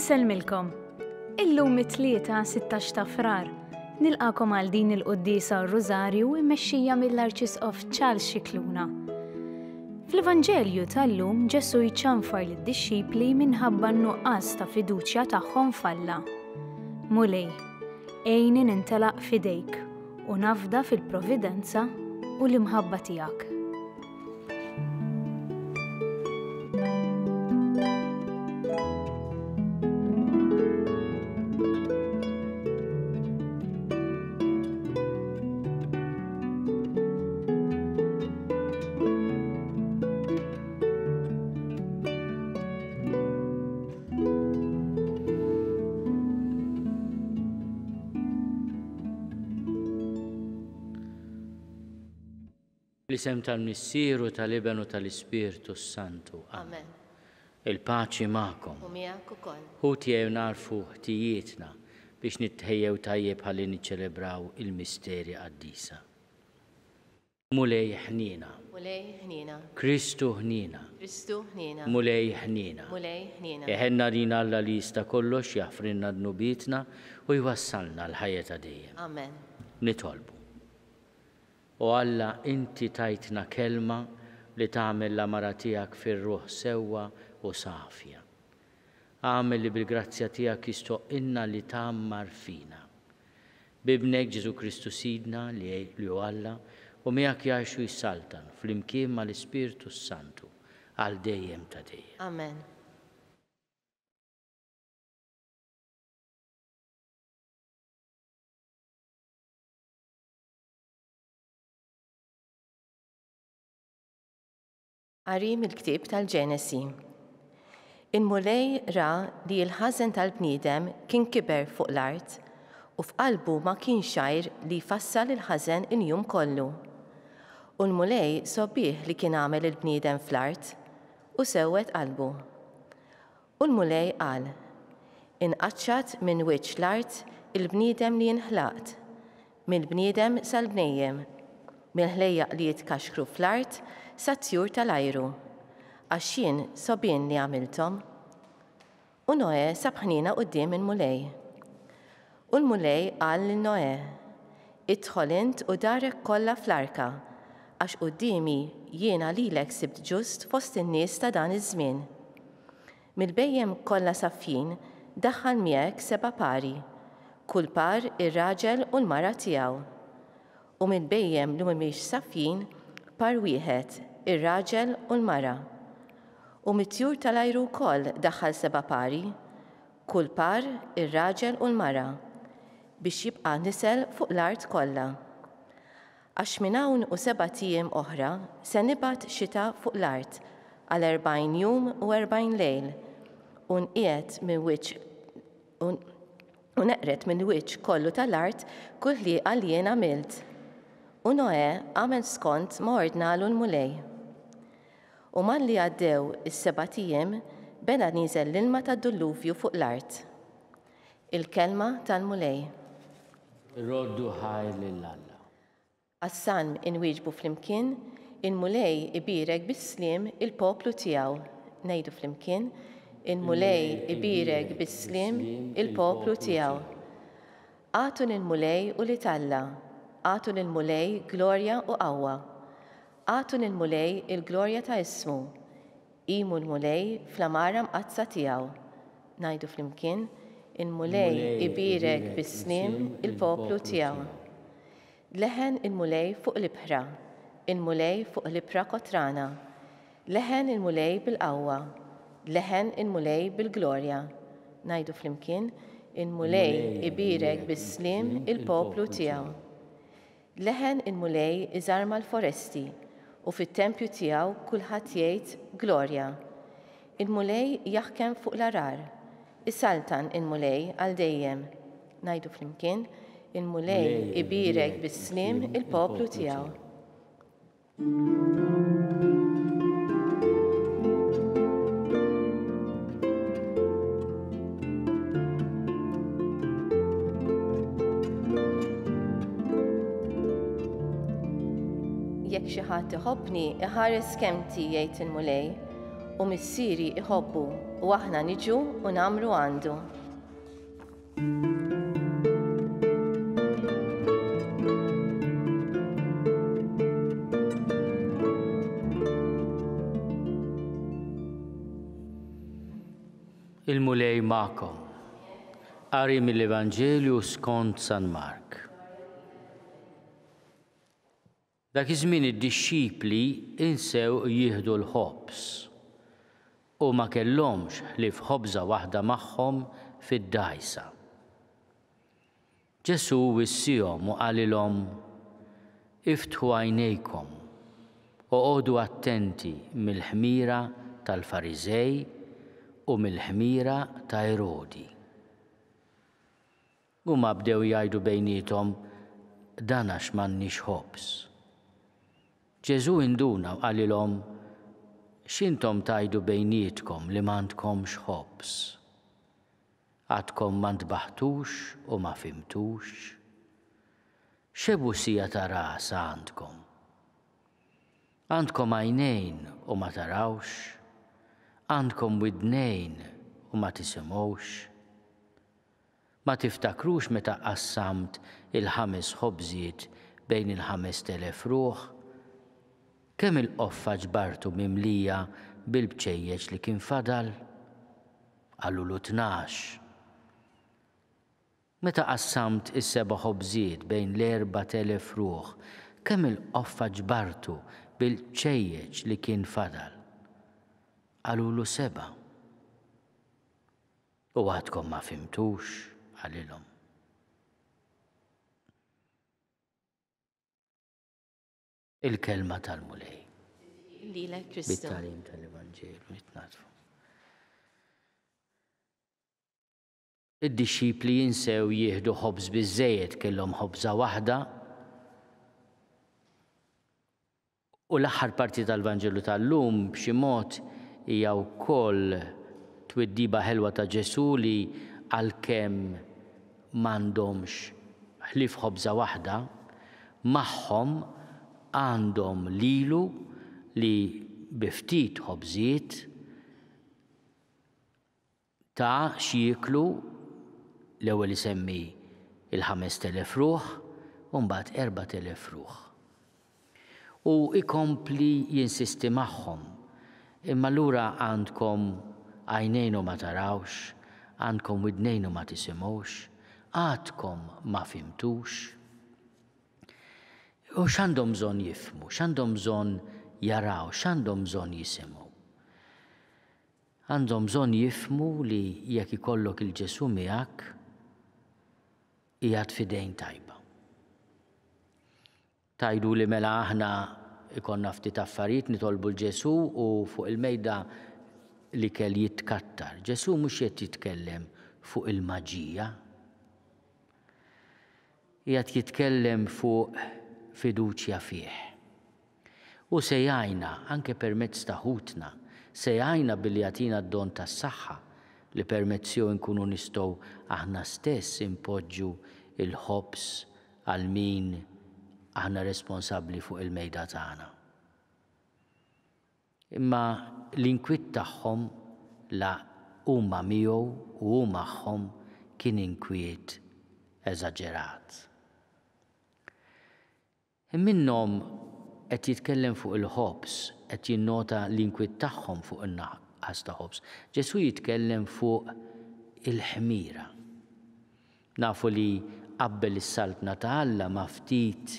Inselmilkom. Illum it-tlieta 16 ta' Frar nilqakom għal din il-Qudiesa r-Rużarju immexxija mill-Arċisqof Charles Scicluna. Fl-Evanġelju tal-lum Ġesu jċanfar lid-dixxipli minħabba n-nuqqas ta' fiduċja tagħhom falla. Mulej, għejni nintelaq fidejk u nafda fil-providenza u l-imħabba tiegħek. L-isem tal-Missieru tal-Ibn u tal-Ispirtu Santu. Amen. Il-paċi magħkom. U miegħek ukoll. Ħutjew narfu ħtijietna biex nittħejjew tajjeb ħalli niċċelebraw il-misteri qaddisa. Mulej ħnina. Mulej ħnina. Kristu ħnina. Kristu ħnina. Mulej ħnina. Mulej ħnina. Eħenna rina Alla li jista' kollox jaffrinna dnubitna u jwassalna l-ħajja ta' dejjem. Amen. Nitolbu. U Alla inti tajtna kelma li tagħmel l-amara tiegħek fir-ruħ sewwa u safja. Għamel li bil-grazzja tiegħek jistoqilna li tagħmmar fina. Bibnek Ġesu Kristu Sidna li hu Alla u miegħek jgħixu jissaltan fl-imkien mal-Ispirtu Santu għal dejjem ta' dejjem. Amen. Qari mill-ktieb tal-Ġenesi. Il-mulej ra li l-ħażen tal-bniedem kien kiber fuq l-art u f'qalbu ma kien xajr li jfassal il-ħażen il-jum kollu. U l-mulej sobbieħ li kien għamel il-bniedem fl-art u sewwet qalbu. U l-mulej qal: inqaċċat minn wiċċ l-art il-bniedem li nħlaqt, mill-bniedem sal-bnejjem, mill-ħlejjaq li jitkaxkru fl-art sat-tjur tal-ajru, għax jien sobien li għamiltom. U Noe sab ħnina quddiem il-mulej. U l-mulej qal lil Noe: idħol int u darek kollha fl-arka, għax qudiemi jiena lilek sibt ġust fost in-nies ta' dan iż-żmien. Mill-bejjem kollha saffin daħħal miegħek 7 pari, kull par ir-raġel u l-mara tiegħu. U mill-bejjem li mhumiex saffin par wieħed, ir-raġel u l-mara. U mit-tjur tal-ajru wkoll daħħal 7 pari, kull par ir-raġel u l-mara, biex jibqa' nisel fuq l-art kollha. Għax minn hawn u 7 tiem oħra se nibgħat xita fuq l-art għal 40 jum u 40 lejl, u nqiegħed minn wiċċ u neqret minn wiċċ kollu tal-art kull ħlieqa li jien għamilt. U Noe għamel skont ma ordnalu l-mulej. U malli għaddew is-7 tiem beda nieżel l-ilma tad-dilluvju fuq l-art. Il-kelma tal-mulej. Roddu ħaj lill-Alla. Għas-salm inwieġbu flimkien, il-mulej ibirek bis-sliem il-poplu tiegħu. Ngħidu flimkien, il-mulej ibirek bis-sliem il-poplu tiegħu. Għatu lill-mulej u li talla. Għatu lill-mulej glorja u qawwa. Għatu lill-mulej il-glorja ta' ismu. Qimu l-mulej fl-amara mqazza tiegħu. Ngħidu flimkien, il-mulej ibirek bis-sliem il-poplu tiegħu. Leħen il-mulej fuq l-ibħra, il-mulej fuq l-ibħra kotrana. Leħen il-mulej bil-qawwa, leħen il-mulej bil-glorja. Ngħidu flimkien, il-mulej ibirek bis-sliem il-poplu tiegħu. Leħen il-mulej iżarma l-foresti u fit-tempju tiegħu kulħadd jgħid glorja. Il-mulej jaħkem fuq l-arar, isaltan il-mulej għal dejjem. Ngħidu flimkien, il-mulej ibirek bis-sliem il-poplu tiegħu. Jekk xi ħadd iħobbni iħares kemmti jgħid il-mulej, u missieri iħobbu u aħna niġu u nagħmlu għandu. Il-mulej ma'kom. Qari mill-Evanġelju skont San Mark. Dak iż-żmien id-dixxipli insew jieħdu l-ħobż u ma kellhomx ħlief ħobża waħda magħhom fid-dgħajsa. Ġesu wissihom u qalilhom: iftħu għajnejkom u għodu attenti mill-ħmira tal-Fariżej u mill-ħmira ta' Erodi. Huma bdew jgħidu bejniethom: dan għax m'għandniex ħobż. Ġesu induna u qalilhom: x'intom tajdu bejnietkom li m'għandkomx ħobż? Għadkom ma ntbaħtux u ma fimtux? X'ebusija ta' ras għandkom? Għandkom għajnejn u ma tarawx? Għandkom widnejn u ma tisimgħux? Ma tiftakrux meta qassamt il-5 ħobżiet bejn il-5,000 ruħ? Kemm il-qoffa ġbartu mimlija bil-bċejjeġ li kien fadal? Għallulu 12. Meta qassamt is-7 ħobżiet bejn l-4,000 ruħ, kemm il-qoffa ġbartu bil-bċejjeġ li kien fadal? Għalulu 7. U għadkom ma fimtux, għalilhom. Il-kelma tal-mulej. Lilek Kristu. Bit-talim tal-Evanġelju nitnatfu. Id-dixxipli jinsew jieħdu ħobż biżżejjed, kellhom ħobża waħda. U l-aħħar parti tal-Evanġelju tal-lum b'xi mod hija wkoll twiddiba ħelwa ta' Ġesu li għalkemm m'għandhomx ħlief ħobża waħda, magħhom għandhom lilu li biftit ħobżiet ta' xieklu l-ewwel isemmi il-5,000 ruħ u mbagħad 4,000 ruħ. U ikompli jinsisti magħhom: imma allura għandkom għajnejn u ma tarawx, għandkom widnejn u ma tisimgħux, għadkom ma fimtux. U x'għandhom bżonn jifhmu, x'għandhom bżonn jaraw, x'għandhom bżonn jisimgħu? Għandhom bżonn jifhmu li jekk ikollok il-Ġesu miegħek qiegħed f'idejn tajba. Tajdu li mela aħna ikonna ftit affarijiet nitolbu l-Ġesu u fuq il-mejda li kell jitkattar. Ġesu mhux qed jitkellem fuq il-maġija. Qiegħed jitkellem fuq fiduċja fih. U se jgħinna anke permezz ta' ħutna, se jgħinna billi jagħtina d-don tas-saħħa li permezzju nkunu nistgħu aħna stess impoġġu il-ħobż għal min aħna responsabbli fuq il-mejda tagħna. Imma l-inkwiet tagħhom la huma miegħu u hu magħhom kien inkwiet eżaġerat. Minnhom qed jitkellem fuq il-ħobż, qed jinnota l-inkwiet tagħhom fuq in-naqqas ta' ħobż. Ġesu jitkellem fuq il-ħmira. Nafu li qabbel is-saltna ta' Alla ma' ftit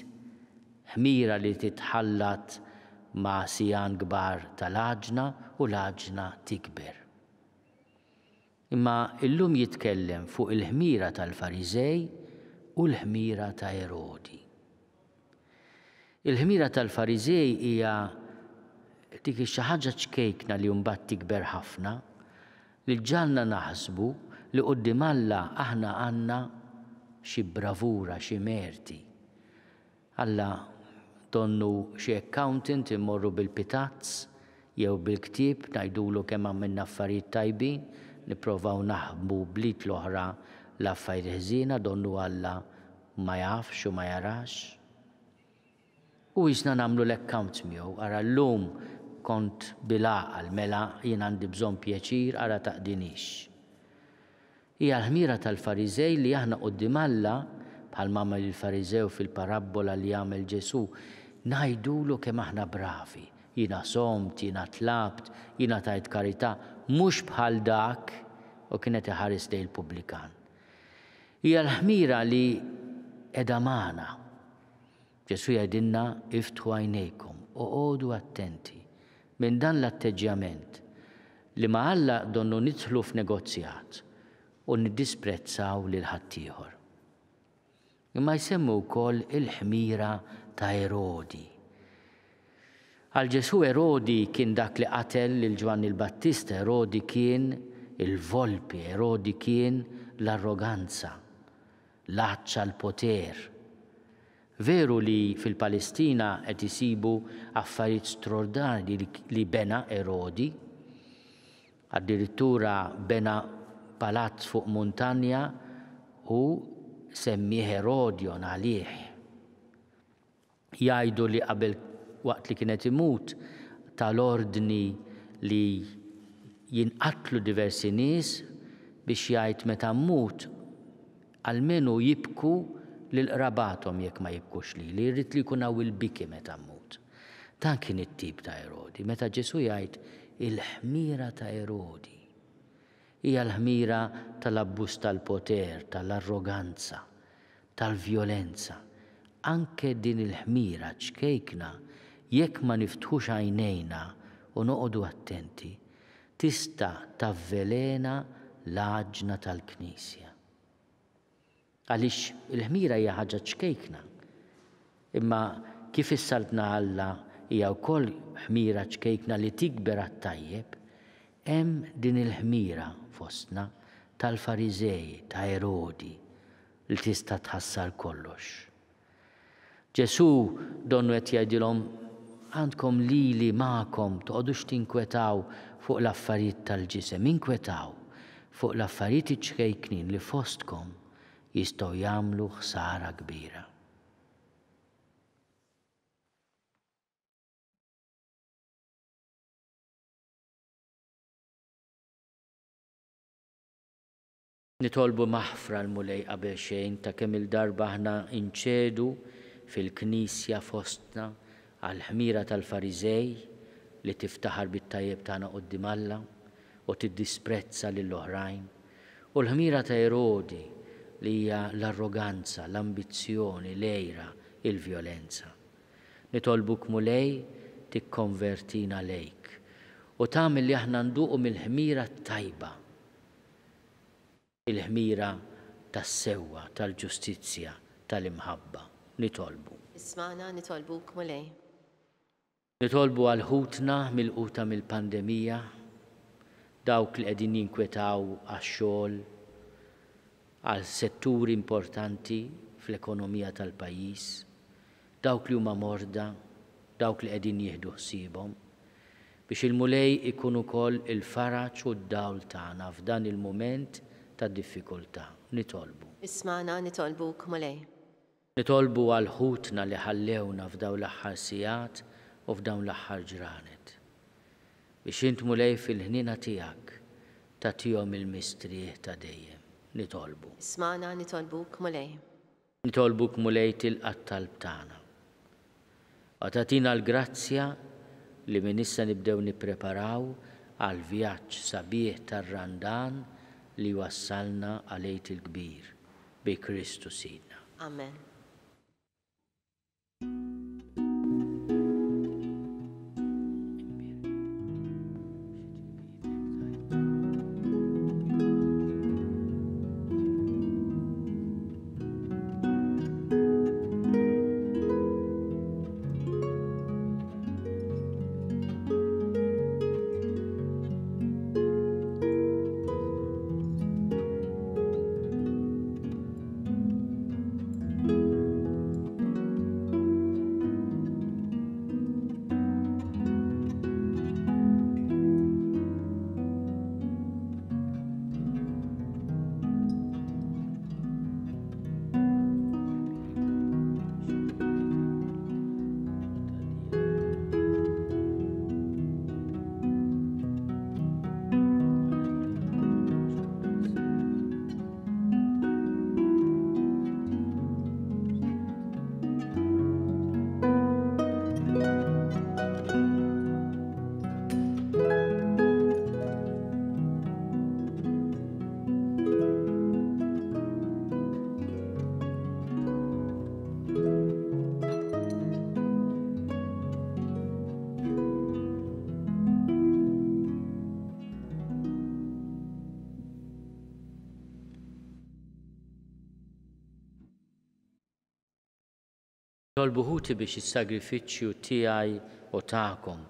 ħmira li titħallat ma' sijan kbar tal-għaġna u l-għaġna tikber. Imma illum jitkellem fuq il-ħmira tal-Fariżej u l-ħmira ta' Erodi. Il-ħmira tal-Fariżej hija dik xi ħaġa ċkejkna li mbagħad tikber ħafna li ġalna naħsbu li quddiem Alla aħna għandna xi bravura, xi merti. Alla donnu xi accountant immorru bil-pitazz jew bil-ktieb ngħidulu kemm għamilna affarijiet tajbin, nippruvaw naħbu bliet l-oħra l-affarijiet ħżiena, donnu Alla ma jafx u ma jarax. U jisna nagħmlu l-accounts miegħu ara llum kont bil-għaqal mela jien għandi bżonn pjaċir ara taqdinix. Hija l-ħmira tal-Fariżej li aħna quddiem Alla bħal mamma l-Fariżew fil-parabola li jagħmel Ġesu ngħidulu kemm aħna bravi. Jiena somt, jiena tlabt, jiena tajt karità, mhux bħal dak u kienet iħares lejn il-pubblikan. Hija l-ħmira li qiegħda magħna. Ġesu jgħidilna iftħu għajnejkom u għodu attenti minn dan l-atteġġjament li ma' Alla donnu nidħlu f'negozjat u niddisprezzaw lil ħaddieħor. Imma jsemmu wkoll il-ħmira ta' Erodi. Għal Ġesu Erodi kien dak li qatel lil Ġwanni l-Battista, Erodi kien il-volpi, Erodi kien l-arroganza, l-għaċċa l-poter. Veru li fil-Palestina qed isibu affarijiet straordinari li bena Erodi, addirittura bena palazz fuq muntanja u semmih Herodion għalih. Jgħidu li qabel waqt li kienet imut tal-ordni li jinqatlu diversi nies biex jgħid meta mmut almenu jibku lil qrabathom jekk ma jibkux li jrid li jkun hawn il-biki meta mmut. Dan kien it-tip ta' Erodi. Meta Ġesu jgħid il-ħmira ta' Erodi hija l-ħmira tal-abbuż tal-poter, tal-arroganza, tal-vjolenza. Anke din il-ħmira ċkejkna jekk ma niftħux għajnejna u noqogħdu attenti, tista' tavvelena l-għaġna tal-Knisja. Għaliex il-ħmira hija ħaġa ċkejkna. Imma kif issaltna Alla hija wkoll ħmira ċkejkna li tikber għat-tajjeb, hemm din il-ħmira fostna tal-Fariżej, ta' Erodi, li tista' tħassar kollox. Ġesu donnu qed jgħidilhom għandkom lili magħkom toqgħodux tinkwetaw fuq l-affarijiet tal-ġisem, inkwetaw fuq l-affarijiet iċkejknin li fostkom jistgħu jagħmlu ħsara kbira. Nitolbu maħfra l-mulej qabel xejn ta' kemm il-darba aħna inċedu fil-Knisja fostna għall-ħmira tal-Fariżej li tiftaħar bit-tajjeb tagħna quddiem Alla u tiddisprezza lill-oħrajn, u l-ħmira ta' Erodi li hija l-arroganza, l-ambizzjoni, l-għejra, il-vjolenza. Nitolbuk mulej tikkonvertina lejk u tagħmel li aħna nduqu mill-ħmira tajba, il-ħmira tas-sewwa, tal-ġustizzja, tal-imħabba. Nitolbu. Isma'na nitolbuk mulej. Nitolbu għal ħutna mill-quta mill-pandemija, dawk li qegħdin jinkwetaw għax-xogħol, għal setturi importanti fl-ekonomija tal-pajjiż, dawk li huma morda, dawk li qegħdin jieħdu ħsiebhom, biex il-mulej ikun ukoll il-faraġ u d-dawl tagħna f'dan il-mument ta' diffikultà. Nitolbu. Isma'na nitolbuk mulej. Nitolbu għal ħutna li ħallewna f'dawn l-aħħar sigħat u f'dawn l-aħħar ġranet. Biex int mulej fil-ħnina tiegħek tagħtihom il-mistrieħ ta' dejjem. Nitolbu. Isma'na nitolbuk mulej. Nitolbuk mulej tilqa' t-talb tagħna. U tagħtina l-grazzja li minn issa nibdew nippreparaw għal vjaġġ sabiħ tar-Randan li wassalna għal-Għid il-Kbir bi Kristu Sidna. Amen. Tolbuħuti biex is-sagrifiċċju tiegħi u tagħkom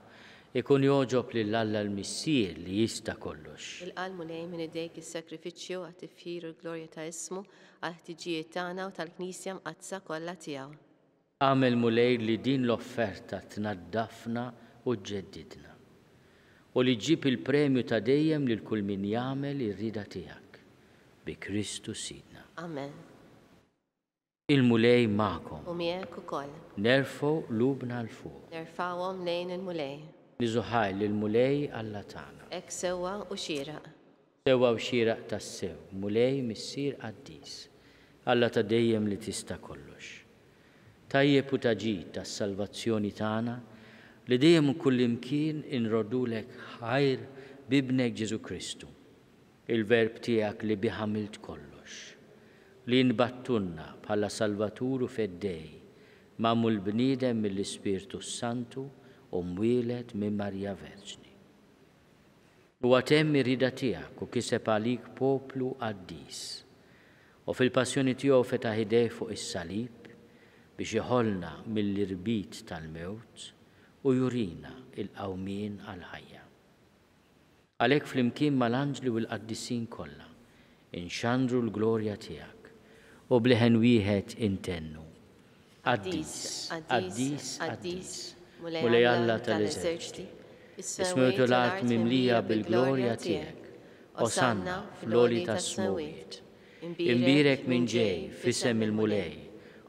ikun joġob lil Alla l-Missier li jista' kollox. Il-qalmu lejn minn idejk is-sakrifiċċju għat-tifkir u l-glorja ta' ismu għal-ħtiġijiet tagħna u tal-Knisja mqazza kollha tiegħu. Għamel mulej li din l-offerta tnaddafna u ġġeddidna u li ġib il-premju ta' dejjem lil kull min jagħmel ir-rida tiegħek bi Kristu Sidna. Amen. Il-mulej magħkom. U miegħek ukoll. Nerfgħu lubna l fuq. Nerfawhom lejn il-mulej. Niżuħaj lill-mulej Alla tagħna. Hekk sewwa u xieraq. Sewwa u xieraq tas-sew, mulej missier qaddis, Alla ta' dejjem li tista' kollox. Tajjeb u taġid tas-salvazzjoni tagħna li dejjem u kullimkien inrodulek ħajr bibnek Ġesu Kristu, il-verb tiegħek li bih għamilt kollox, li nbattunna bħala Salvatur u feddej magħmul bniedem mill-Ispirtu Santu u mwieled minn Marja Verġni. Huwa temm ir-rida tiegħek u kiseb għalik poplu qaddis u fil-passjoni tiegħu fetaħ idej fuq is-salib biex iħollna mill-irbit tal-mewt u jurina il-qawmien għal-ħajja. Għalhekk flimkien mal-anġli u l-qaddisin kollha inxandru l-glorja tiegħek u bleħen wieħed intennu. Qaddis, qaddis, qaddis, mulej Alla tal-eżerċiti, ismewtu l-art mimlija bil-glorja tiegħek, Osanna fl-oli tas-smuwiet. Imbirek minn ġej fisem il-mulej,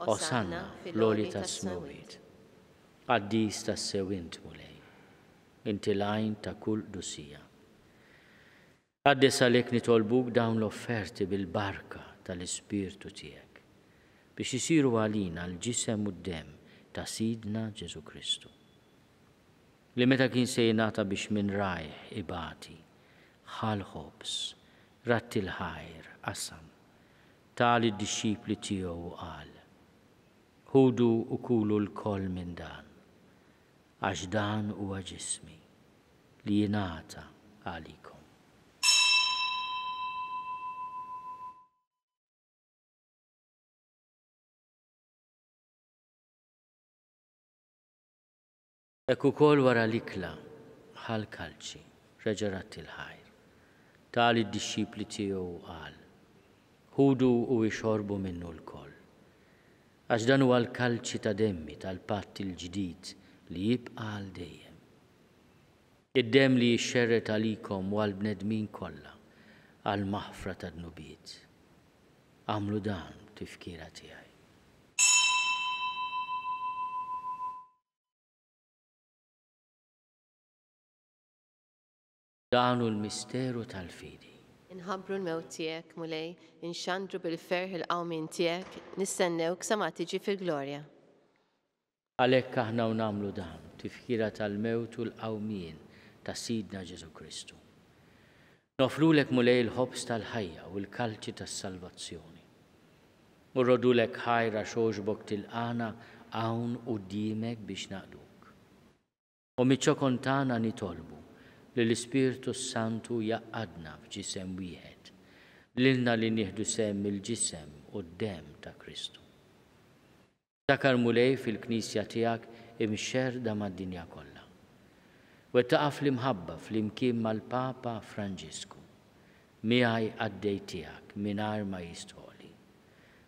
Osanna fl-oli tas-smuwiet. Qaddis tas-sew int mulej, inti lajn ta' kull dusija. Għaddes għalhekk nitolbuk dawn l-offerti bil-barka tal-Ispirtu tiegħek biex isiru għalina l-ġisem u d-dem ta' Sidna Ġesu Kristu. Li meta kien se jingħata biex minn rajh ibati, ħal ħobs, ratti l-ħajr, qasam, tal id-dixxipli tiegħu qal: ħudu u kulu l-koll minn dan, għax dan huwa ġismi li jingħata għalikom. Hekk ukoll wara l-ikla bħal kalċi reġa' ratti l-ħajr. Tal id-dixxipli tiegħu qal: ħudu u ixorbu minnu l-koll. Għax dan huwa l-kalċi ta' demmi tal-patt il-ġdid li jibqa' għal dejjem. Id-demm li jixxerret għalikom u għall-bnedmin kollha għal maħfra ta' dnubiet. Għamlu dan tifkira tiegħi. Dan hu l-misteru tal-fidi. Inħabbru l-mewt tiegħek mulej, inxandru bil-ferħ il-qawmien tiegħek, nistennewk sa ma tiġi fil-glorja. Għalhekk aħna u nagħmlu dan tifkira tal-mewt u l-qawmien ta' Sidna Ġesu Kristu. Nofrulek mulej il-ħobs tal-ħajja u l-kalċi tas-salvazzjoni. U rrodulek ħajra xogħġbok tilqana hawn quddiemek biex naqduk. U miċ-ċokon tagħna nitolbu li l-Ispirtu Santu jaqqadna f'ġisem wieħed, lilna li nieħdu sehem il-ġisem u d-dem ta' Kristu. Takar mulej fil-Knisja tiegħek imxerda mad-dinja kollha. Wettaqa' fl-imħabba fl-imkien mal-Papa Franġisku, miegħi għaddej tiegħek mingħajr ma jistħoli,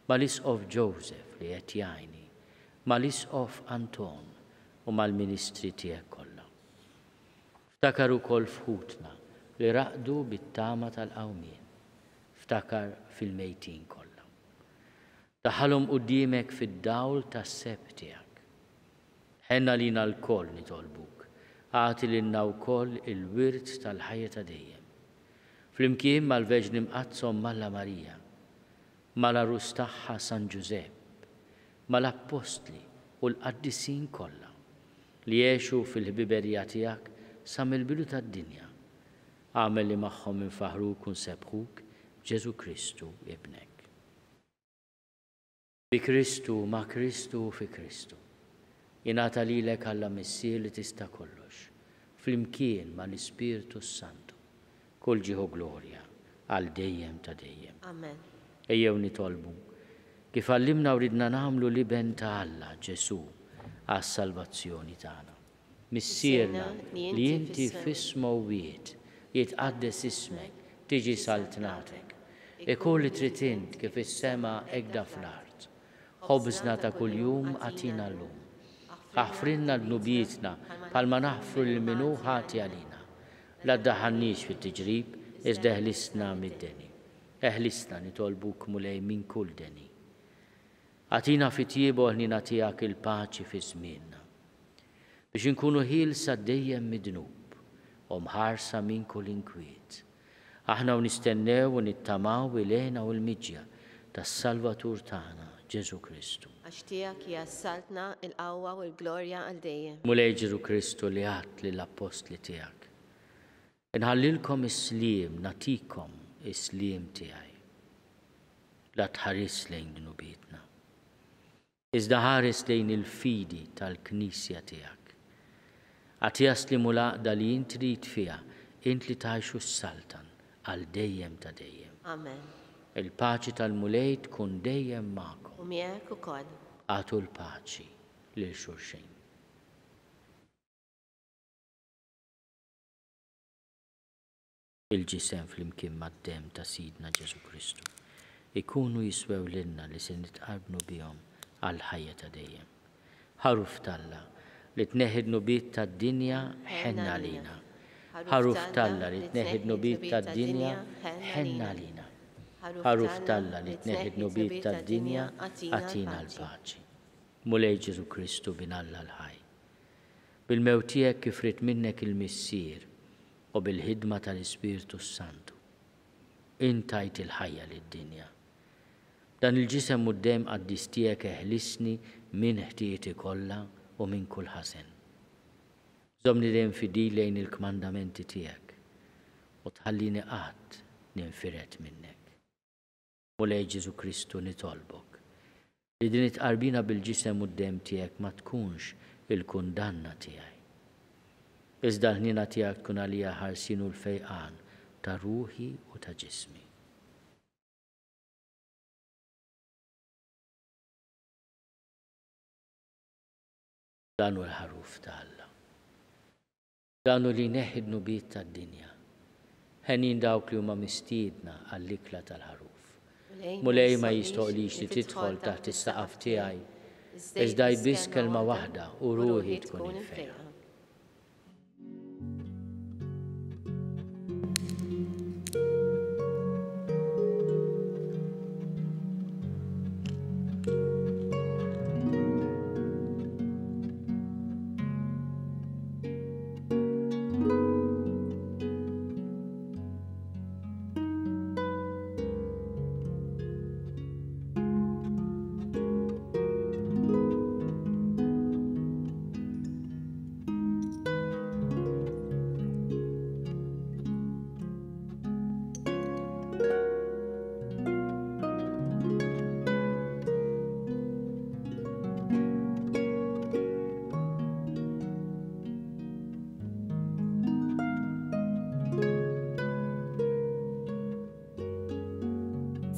mal-Isqof Joseph li qed jgħinni, mal-Isqof Anton u mal-Ministri tiegħek kollha. Ftakar ukoll fħutna li raqdu bit-tama tal-qawmien, ftakar fil-mejtin kollha. Daħalhom quddiemek fid-dawl tas-seb tiegħek. Ħenna lina l-koll nitolbuk, għati lilna wkoll il-wirt tal-ħajja ta' dejjem. Flimkien mal-Verġni Mqazzom Malla Marija, mal-Arus tagħha San Ġusepp, mal-Apostli u l-qaddisin kollha li jgħixu fil-ħbiberija tiegħek sa mill-bidu tad-dinja. Għamel li magħhom infaħruk u nsebħuk Ġesu Kristu ibnek. Bi Kristu, ma' Kristu u fi Kristu. Jingħata lilek Alla Missier li tista' kollox, flimkien mal-Ispirtu Santu, kull ġieħu glorja għal dejjem ta' dejjem. Amen. Ejjew nitolbu kif għallimna u ridna nagħmlu liben ta' Alla Ġesu għas-salvazzjoni tagħna. Missierna li inti f'ismowiet jitqaddes ismek, tiġi saltnatek. Ikun li trid int kif is-sema hekk fl-art. Ħobżna ta' kuljum għatina llum. Aħfrinna d-nubietna bħalma naħfru l-minu ħati għalina. La ddaħħalniex fit-tiġrib, iżda eħlisna mid-deni. Eħlisna nitolbuk mulej minn kull deni. Għatina fit-tiebu ħnina tiegħek il-paċi fi żmienna. Biex inkunu ħielsa dejjem midnub u mħarsa minn kull inkwiet. Aħna u nistennew u nittamaw ilejna u l-miġja tas-Salvatur tagħna Ġesu Kristu. Għax tiegħek hija saltna il-qawwa u l-glorja għal dejjem. Mulej Ġesu Kristu li għadt lill-apostli tiegħek. Inħallilkom is-sliem, natikom is-sliem tiegħi. La tħares lejn dnubietna. Iżda ħares lejn il-fidi tal-Knisja tiegħek. Għatijas li mulaqda li int trid fiha, int li tgħixu s-saltan għal dejjem ta' dejjem. Amen. Il-paċi tal-mulej tkun dejjem magħkom. U miegħek ukoll. Għatu l-paċi lil xulxejn. Il-ġisem fl-imkien mad-dem ta' Sidna Ġesu Kristu ikunu jiswew lilna li se nitqarbnu bihom għal ħajja ta' dejjem. Ħaruf Alla li tneħħid nubiet tad-dinja ħenna lina. Ħaruf Alla li tneħħid nubiet tad-dinja ħenna lina. Ħaruf Alla li tneħħid nubiet tad-dinja għatina l-paċi. Mulej Ġesu Kristu bin Alla l-ħaj. Bil-mewt tiegħek kif rid minnek il-missier u bil-ħidma tal-Ispiritu Santu. Intajt il-ħajja lid-dinja. Dan il-ġisem quddiem qaddis tiegħek eħlisni minn ħtieti kollha u minn kull ħasen. Żomni dejjem fidil lejn il-kmandamenti tiegħek u tħallini qatt ninfiret minnek. Mulej Ġesu Kristu nitolbok li din it-qarbina bil-ġisem quddiem tiegħek ma tkunx il-kundanna tiegħi. Iżda l-ħnina tiegħek tkun għalija ħarsin u l-fejqan ta' ruħi u ta' ġismi. Danu l-ħaruf ta' Alla. Danu li neħid nubiet tad-dinja. Ħenin dawk li huma mistiedna għall-ikla tal-ħaruf. Mulej ma jistoqlix li tidħol taħt is-saqaf tiegħi, iżda jbiss kelma waħda u ruħi tkun infejqa.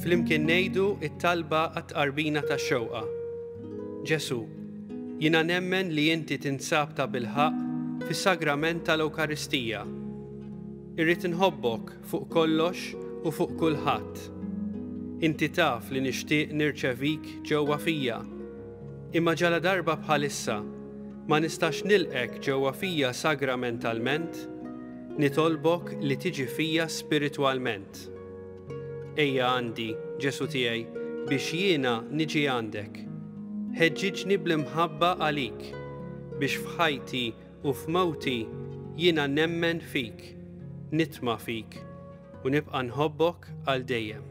Flimkien ngħidu it-talba għat-qarbina tax-xewqa. Ġesu, jiena nemmen li inti tinsab ta' bil-ħaq fis-sagrament tal-Ewkaristija. Irrid inħobbok fuq kollox u fuq kulħadd. Inti taf li nixtieq nirċevik ġewwa fija. Imma ġala darba bħalissa ma nistax nilqek ġewwa fija sagramentalment, nitolbok li tiġi fija spiritwalment. Ejja għandi, Ġesu tiegħi, biex jiena niġi għandek. Ħeġġiġni bl-imħabba għalik, biex f'ħajti u f'mewti jiena nemmen fik, nitma' fik u nibqa' nħobbok għal dejjem.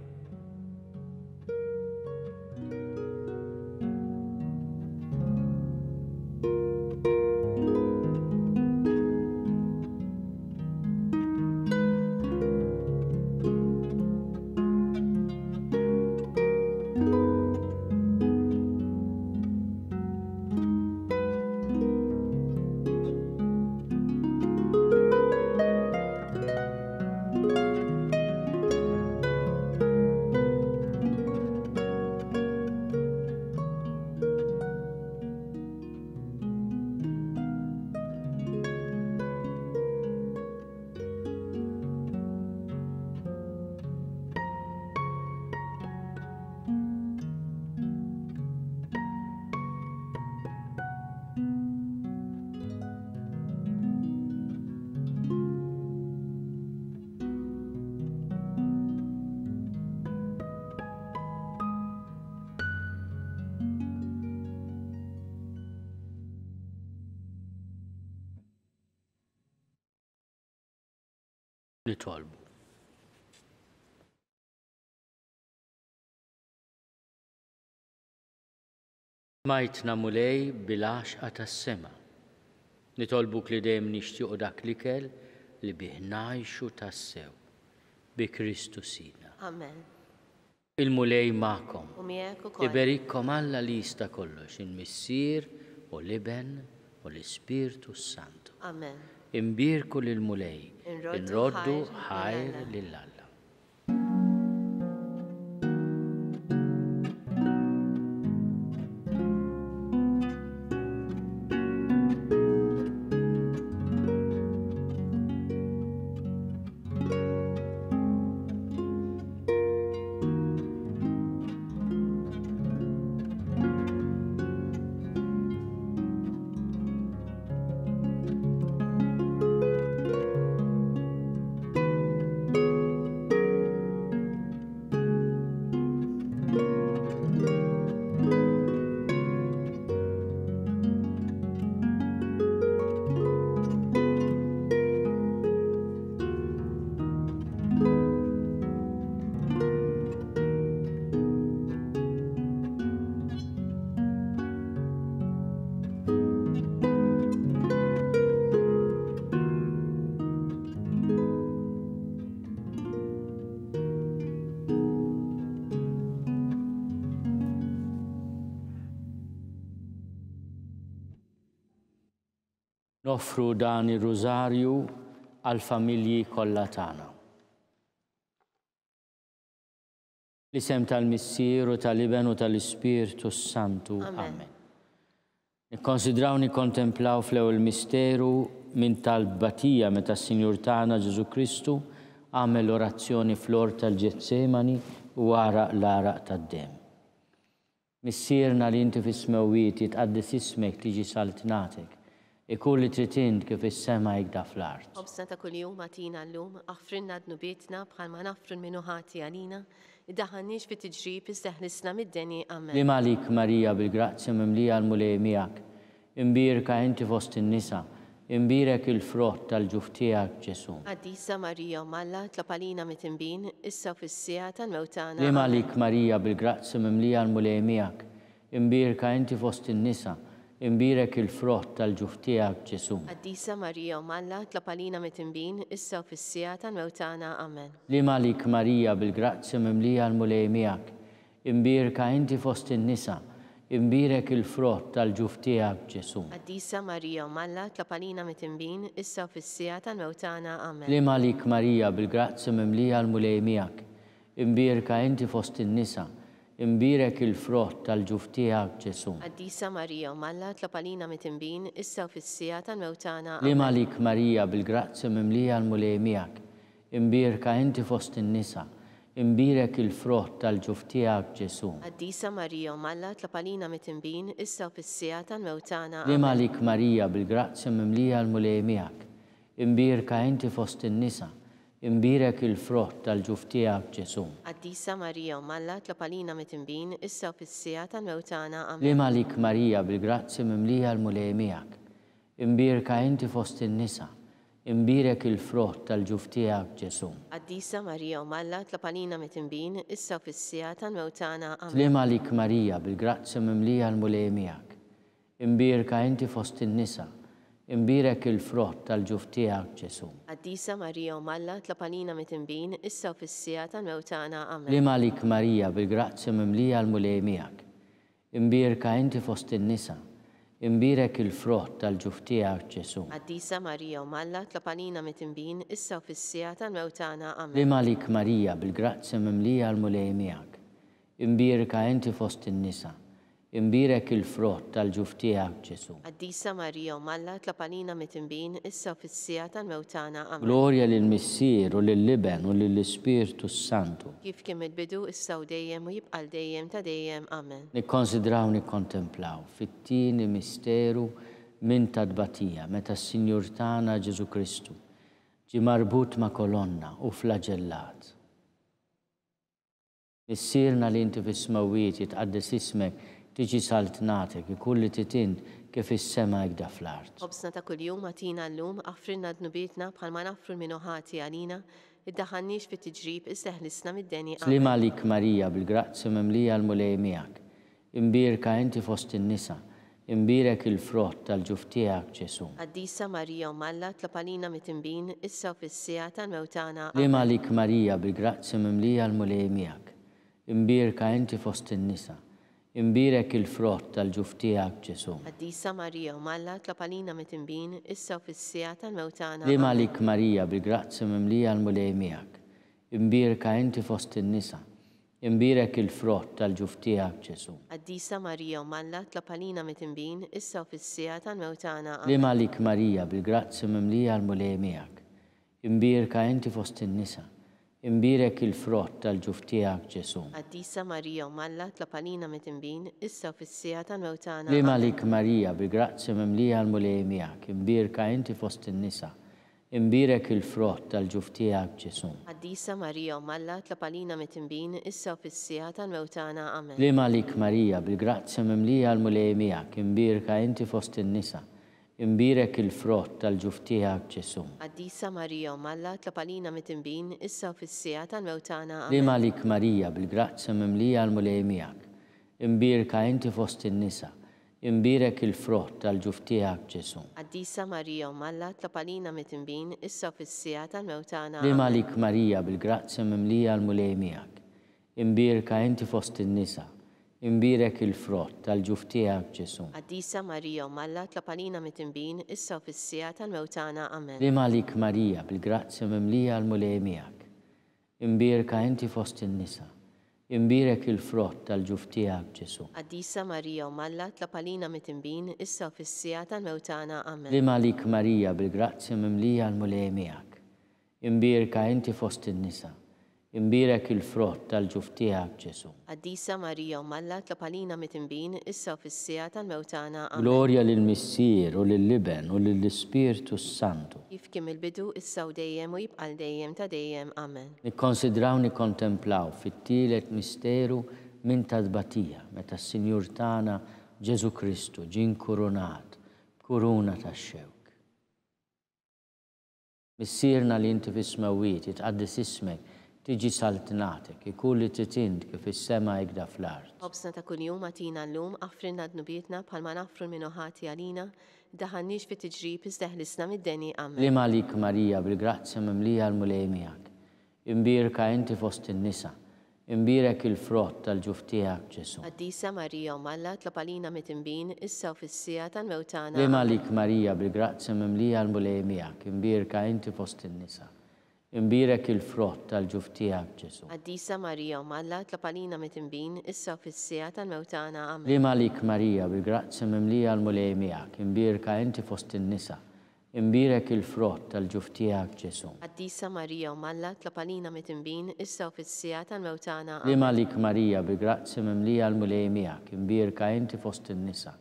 nitolbu. Majtna mulej bil-għaxqa tas-sema. Nitolbuk li dejjem nixtiequ dak l-ikel li bih ngħixu tassew bi Kristu Sina. Amen. Il-mulej magħkom. U miegħek ukoll. Iberikkom Alla li jista' kollox, il-Missier u l-Iben u l-Ispirtu Santu. Amen. Imbirku lill-mulej, inroddu ħajr lill-Alla. Noffru dan ir-rużarju għall-familji kollha tagħna. L-isem tal-Missier u tal-Iben u tal-Ispirtu Santu. Amen. Nikkonsidraw nikkontemplaw fl-ewwel misteru minn tal-batija meta s-Sinjur tagħna Ġesu Kristu għamel orazzjoni fl-ort tal-Ġetsemani u għaraq l-għaraq tad-dem. Missierna li inti fis-smewwiet jitqaddis ismek tiġi saltnatek. Ikun li tritint kif is-sema jgda fl-art. Obsna ta' kuljum għatina llum, aħfrinna d-nubietna bħalma nafru l-minuħati għalina, id-daħannix fit tiġrib iżdeħlisna mid-deni. Amen. Li malik Marija bil-grazzja mimlija l-mulej miegħek, imbirka inti fost in-nisa, imbirek il-frott tal-ġuf tiegħek Ġesu. Qaddisa Marija Malla tlapalina mit-imbin, issa fis-sija tal-mewtana. Li malik Marija bil-grazzja mimlija l-mulej miegħek, imbirka inti fost in-nisa, imbirek il-frott tal-ġuf tiegħek Ġesu. Qaddisa Marija Malla tlapalina mit-imbin, issa fis-sija tal-mewtana. Amen. Li malik Marija bil-grazzja mimlija l-mulej miegħek, imbirka inti fost in-nisa, imbirek il-frott tal-ġuf tiegħek Ġesu. Qaddisa Marija Malla tlapalina mit-imbin, issa fis-sija tal-mewtana. Amen. Li malik Marija bil-grazzja mimlija l-mulej miegħek, imbirka inti fost in-nisa, imbirek il-frott tal-ġuf tiegħek Ġesu. Qaddisa Marija Malla tlapalina mit-imbin, issa fis-sija tal-mewtana. Li malik Marija bil-grazzja mimlija l-mulej miegħek, imbirka inti fost in-nisa, imbirek il-frott tal-ġuf tiegħek Ġesu. Qaddisa Marija Malla tlapalina mit-imbin, issa fis-sija tal-mewtana. Li malik Marija bil-grazzja mimlija l-mulej miegħek, imbirka inti fost in-nisa, imbirek il-frott tal-ġuf tiegħek Ġesu. Qaddisa Marija Malla tlapalina mit-imbin, issa fis-sija tal-mewtana. Amen. Li malik Marija bil-grazzja mimlija l-mulej miegħek, imbirka inti fost in-nisa, imbirek il-frott tal-ġuf tiegħek Ġesu. Qaddisa Marija Malla tlapalina mit-imbin, issa fis-sija tal-mewtana. Amen. Li malik Marija bil-grazzja mimlija l-mulej miegħek, imbirka inti fost in-nisa, imbirek il-frott tal-ġuf tiegħek Ġesu. Qaddisa Marija Malla tlapalina mit-imbin, issa fis-sija tal-mewtana. Amen. Li malik Marija bil-grazzja mimlija l-mulej miegħek, imbirka inti fost in-nisa, imbirek il-frott tal-ġuf tiegħek Ġesu. Qaddisa Marija Malla tlapalina mit-imbin, issa fis-sija tal-mewtana. Amen. Li malik Marija bil-grazzja mimlija l-mulej miegħek, imbirka inti fost in-nisa, imbirek il-frott tal-ġuf tiegħek Ġesu. Qaddisa Marija Malla tlapalina mit-imbin, issa fis-sija tal-mewtana. Amen. Glorja lill-Missier u lill-Iben u lill-Ispirtu Santu. Kif kien mill-bidu issa u dejjem u jibqa' dejjem ta' dejjem. Amen. Nikkonsidraw nikkontemplaw fit-tieni misteru minn tad-batija meta s-Sinjur tagħna Ġesu Kristu ġie marbut ma' kolonna u flaġellat. Missierna li inti fis-smewwiet jitqaddis ismek tiġi saltnatek, ikun li titint kif is-sema hekk fl-art. Ħobsna ta' kuljum atina llum affrinna dnubietna bħalma naffru l-minuħati għalina, iddaħħalniex fit-tiġrib isseħlisna mid-deni. Slim għalik Marija bil-grazzi mimlija l-mulej miegħek. Imbirka inti fost in-nisa, imbirek il-frott tal-ġuf tiegħek Ġesu. Qaddisa Marija Umm Alla tlab għalina mit-tinbin issa u fis-sija tal-mewtana. Slim għalik Marija bil-grazzi mimlija l-mulej miegħek. Imbirka inti fost in-nisa, imbirek il-frott tal-ġuf tiegħek Ġesu. Qaddisa Marija Umm Alla tlab għalina mit-tinbin issa u fis-sija tal-mewtana. Slim għalik Marija bil-grazzi mimlija l-mulej miegħek. Imbirka inti fost in-nisa, imbirek il-frott tal-ġuf tiegħek Ġesu. Qaddisa Marija Umm Alla tlab għalina mit-tinbin issa u fis-sija tal-mewtana. Slim għalik Marija bil-grazzi mimlija l-mulej miegħek. Imbirka inti fost in-nisa, imbirek il-frott tal-ġuf tiegħek Ġesu. Qaddisa Marija Umm Alla tlab għalina mit-tinbin issa u fis-sija tal-mewtana. Slim għalik Marija bil-grazzi mimlija l-mulej miegħek. Imbirka inti fost in-nisa, imbirek il-frott tal-ġuf tiegħek Ġesu. Qaddisa Marija Umm Alla tlab għalina mit-tinbin issa u fis-sija tal-mewtana. Amen. Slim għalik Marija bil-grazzi mimlija l-mulej miegħek. Imbirka inti fost in-nisa, imbirek il-frott tal-ġuf tiegħek Ġesu. Qaddisa Marija Umm Alla tlab għalina mit-tinbin issa u fis-sija tal-mewtana. Slim għalik Marija bil-grazzi mimlija l-mulej miegħek. Imbirka inti fost in-nisa, imbirek il-frott tal-ġuf tiegħek Ġesu. Qaddisa Marija Umm Alla tlab għalina mit-tinbin issa u fis-sija tal-mewtana. Slim għalik Marija bil-grazzi mimlija l-mulej miegħek. Imbirka inti fost in-nisa, imbirek il-frott tal-ġuf tiegħek Ġesu. Qaddisa Marija Umm Alla tlab għalina mit-tinbin issa u fis-sija tal-mewtana. Amen. Slim għalik Marija bil-grazzi mimlija l-mulej miegħek. Imbirka inti fost in-nisa, imbirek il-frott tal-ġuf tiegħek Ġesu. Qaddisa Marija Umm Alla tlab għalina mit-tinbin issa u fis-sija tal-mewtana. Amen. Slim għalik Marija bil-grazzi mimlija l-mulej miegħek. Imbirka inti fost in-nisa, imbirek il-frott tal-ġuf tiegħek Ġesu. Qaddisa Marija Umm Alla tlab għalina mit-tinbin issa u fis-sija tal-mewtana. Amen. Glorja lill-Missier u lill-Liben u lill-Ispirtu Santu. Kif kien il-bidu issa u dejjem u jibqal dejjem ta' dejjem. Amen. Nikkonsidraw nikkontemplaw fit-tielet misteru minn tadbatija meta s-Sinjur tagħna Ġesu Kristu ġie nkurunat b'kuruna tax-xewk. Missierna li inti fis-smawiet jitqaddis ismek, tiġi saltnatek, ikun li titind kif is-sema hekk fl-art. Ħobsna ta' kuljum atina llum affrinna dnubietna bħalma naffru l-minuħati għalina, daħalniex fit-tiġrib isseħlisna mid-deni. Amen. Slim għalik Marija bil-grazzi mimlija l-mulej miegħek. Imbirka inti fost in-nisa, imbirek il-frott tal-ġuf tiegħek Ġesu. Qaddisa Marija Umm Alla tlab għalina mit-tinbin issa u fis-sija tal-mewtana. Slim għalik Marija bil-grazzi mimlija l-mulej miegħek. Imbirka inti fost in-nisa, imbirek il-frott tal-ġuf tiegħek Ġesu. Qaddisa Marija Umm Alla tlab għalina mit-tinbin issa u fis-sija tal-mewtana. Amen. Slim għalik Marija bil-grazzi mimlija l-mulej miegħek. Imbirka inti fost in-nisa, imbirek il-frott tal-ġuf tiegħek Ġesu. Qaddisa Marija Umm Alla tlab għalina mit-tinbin issa u fis-sija tal-mewtana. Slim għalik Marija bil-grazzi mimlija l-mulej miegħek. Imbirka inti fost in-nisa,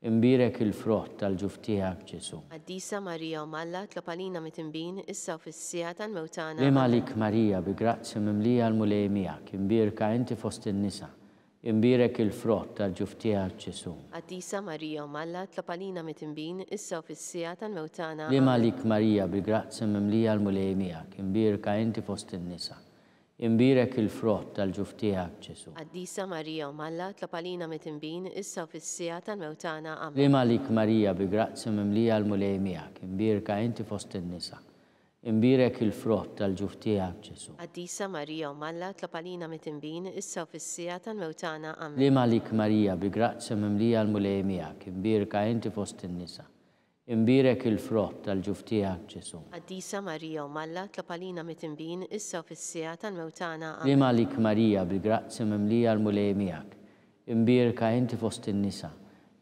imbirek il-frott tal-ġuf tiegħek Ġesu. Qaddisa Marija Umm Alla tlab għalina mit-tinbin issa u fis-sija tal-mewtana. Slim għalik Marija bil-grazzi mimlija l-mulej miegħek. Imbirka inti fost in-nisa, imbirek il-frott tal-ġuf tiegħek Ġesu. Qaddisa Marija Umm Alla tlab għalina mit-tinbin issa u fis-sija tal-mewtana. Slim għalik Marija bil-grazzi mimlija l-mulej miegħek. Imbirka inti fost in-nisa, imbirek il-frott tal-ġuf tiegħek Ġesu. Qaddisa Marija Umm Alla tlab għalina mit-tinbin issa u fis-sija tal-mewtana. Amen. Slim għalik Marija bil-grazzi mimlija l-mulej miegħek. Imbirka inti fost in-nisa, imbirek il-frott tal-ġuf tiegħek Ġesu. Qaddisa Marija Umm Alla tlab għalina mit-tinbin issa u fis-sija tal-mewtana. Amen. Slim għalik Marija bil-grazzi mimlija l-mulej miegħek. Imbirka inti fost in-nisa, imbirek il-frott tal-ġuf tiegħek Ġesu. Qaddisa Marija Umm Alla tlab għalina mit-tinbin issa u fis-sija tal-mewtana. Amen. Slim għalik Marija bil-grazzi mimlija l-mulej miegħek. Imbirka inti fost in-nisa,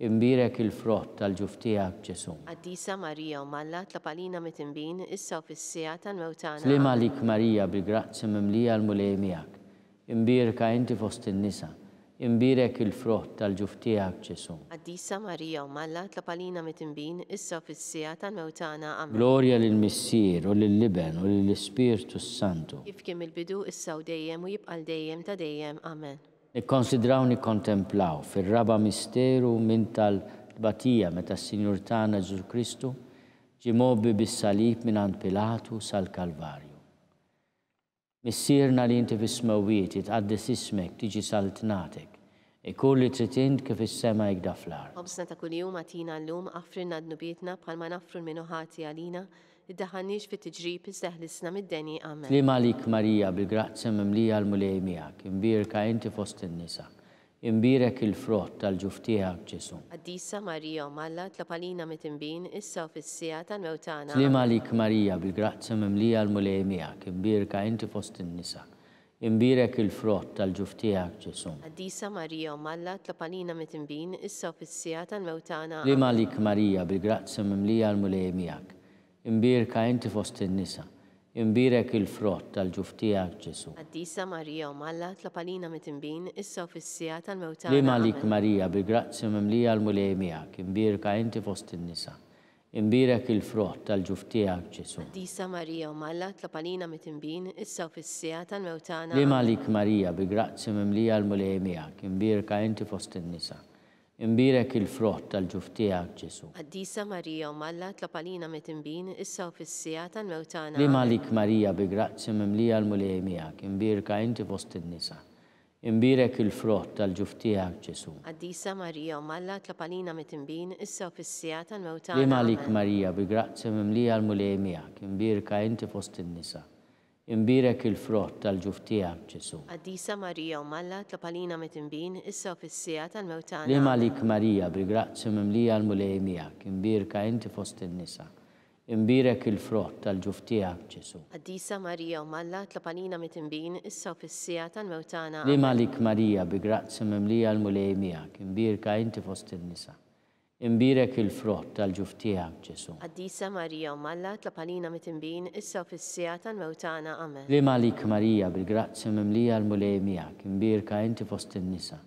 imbirek il-frott tal-ġuf tiegħek Ġesu. Qaddisa Marija Umm Alla tlab għalina mit-tinbin issa u fis-sija tal-mewtana. Slim għalik Marija bil-grazzi mimlija l-mulej miegħek. Imbirka inti fost in-nisa, imbirek il-frott tal-ġuf tiegħek Ġesu. Qaddisa Marija Umm Alla tlab għalina mit-tinbin issa u fis-sija tal-mewtana. Amen. Glorja lill-Missier u lill-Liben u lill-Ispirtu Santu. Kif kien il-bidu issa u dejjem u jibqal dejjem ta' dejjem. Amen. Nikkonsidraw nikkontemplaw fir-raba misteru minn tbatija meta s-Sinjur tagħna Ġesu Kristu ġie mobbi bis-salib mingħand Pilatu sal-Kalvarju. Missierna li inti fis-smewwiet jitqaddis ismek tiġi saltnatek, ikun li trid int kif is-sema jgda fl-ard. Ħobsna ta' kuljum għatina llum aħfrilna d-nubietna bħalma nafru l-minuħati għalina, iddaħħalniex fit-tiġrib iżdeħlisna mid-deni amen. Tliem għalik Marija bil-grazzja mimlija l-mulej miegħek, imbierka inti fost in-nisa. Imbirek il-frott tal-ġuf tiegħek Ġesu. Qaddisa Marija Malla tlapalina mit-imbin issa u fis-sija tal-mewtana. Tliem għalik Marija bil-grazzja mimlija l-mulej miegħek, imbierka inti fost in-nisa. Imbirek il-frott tal-ġuf tiegħek Ġesu. Qaddisa Marija Malla tlapalina mit-imbin issa u fis-sija tal-mewtana. Tliem għalik Marija bil-grazzja mimlija l-mulej miegħek, imbierka inti fost in-nisa. Imbirek il-frott tal-ġuf tiegħek Ġesu. Qaddisa Marija Malla tlapalina mit-imbin issa u fis-sija tal-mewtana. Tliem għalik Marija bil-grazzja mimlija l-mulej miegħek, imbierka inti fost in-nisa. Imbirek il-frott tal-ġuf tiegħek Ġesu. Qaddisa Marija Malla tlapalina mit-imbin issa u fis-sija tal-mewtana. Tliem għalik Marija bil-grazzja mimlija l-mulej miegħek, imbierka inti fost in-nisa. Imbirek il-frott tal-ġuf tiegħek Ġesu. Qaddisa Marija Malla tlapalina mit-imbin issa u fis-sija tal-mewtana. Tliem għalik Marija bil-grazzja mimlija l-mulej miegħek, imbierka inti fost in-nisa. Imbirek il-frott tal-ġuf tiegħek Ġesu. Qaddisa Marija Malla tlapalina mit-imbin issa u fis-sija tal-mewtana. Tliem għalik Marija bil-grazzja mimlija l-mulej miegħek, imbierka inti fost in-nisa. Imbirek il-frott tal-ġuf tiegħek Ġesu. Qaddisa Marija Malla tlapalina mit-imbin issa u fis-sija tal-mewtana. Tliem għalik Marija bil-grazzja mimlija l-mulej miegħek, imbierka inti fost in-nisa. Imbirek il-frott tal-ġuf tiegħek Ġesu. Qaddisa Marija Malla tlapalina mit-imbin issa u fis-sija tal-mewtana. Tliem għalik Marija bil-grazzja mimlija l-mulej miegħek, imbierka inti fost in-nisa. Imbirek il-frott tal-ġuf tiegħek Ġesu. Qaddisa Marija Malla tlapalina mit-imbin issa u fis-sija tal-mewtana. Amen. Tliem għalik Marija bil-grazzja mimlija l-mulej miegħek, imbierka inti fost in-nisa.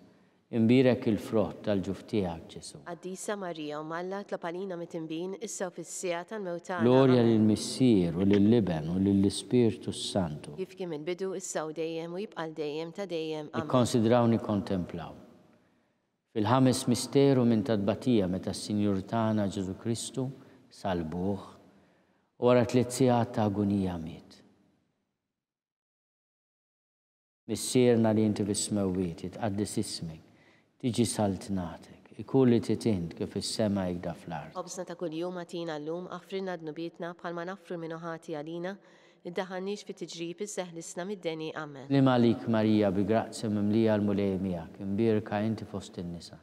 Imbirek il-frott tal-ġuf tiegħek Ġesu. Qaddisa Marija Malla tlapalina mit-imbin issa u fis-sija tal-mewtana. Glorja lill-Missier u lill-Liben u lill-Ispiritu Santu. Kif kien il-bidu issa u dejjem u jibqal dejjem ta' dejjem. Amen. Ikkonsidraw nikkontemplaw. Fil-ħames misteru minn tbatija meta s-Sinjur tagħna Ġesu Kristu salbuh u wara 3 sigħat ta' agonija miet. Missierna li inti fis-smewwiet jitqaddis ismek, tiġi saltnatek, ikun li titint kif is-sema jgda fl-ard. Ħobsna ta' kuljum għatina llum aħfrilna d-nubietna bħalma nafru l-minuħati għalina, iddaħħalniex fit-tiġrib iżdeħlisna mid-deni. Amen. Tliem għalik Marija bi-grazzja mimlija l-mulej miegħek, imbierka inti fost in-nisa.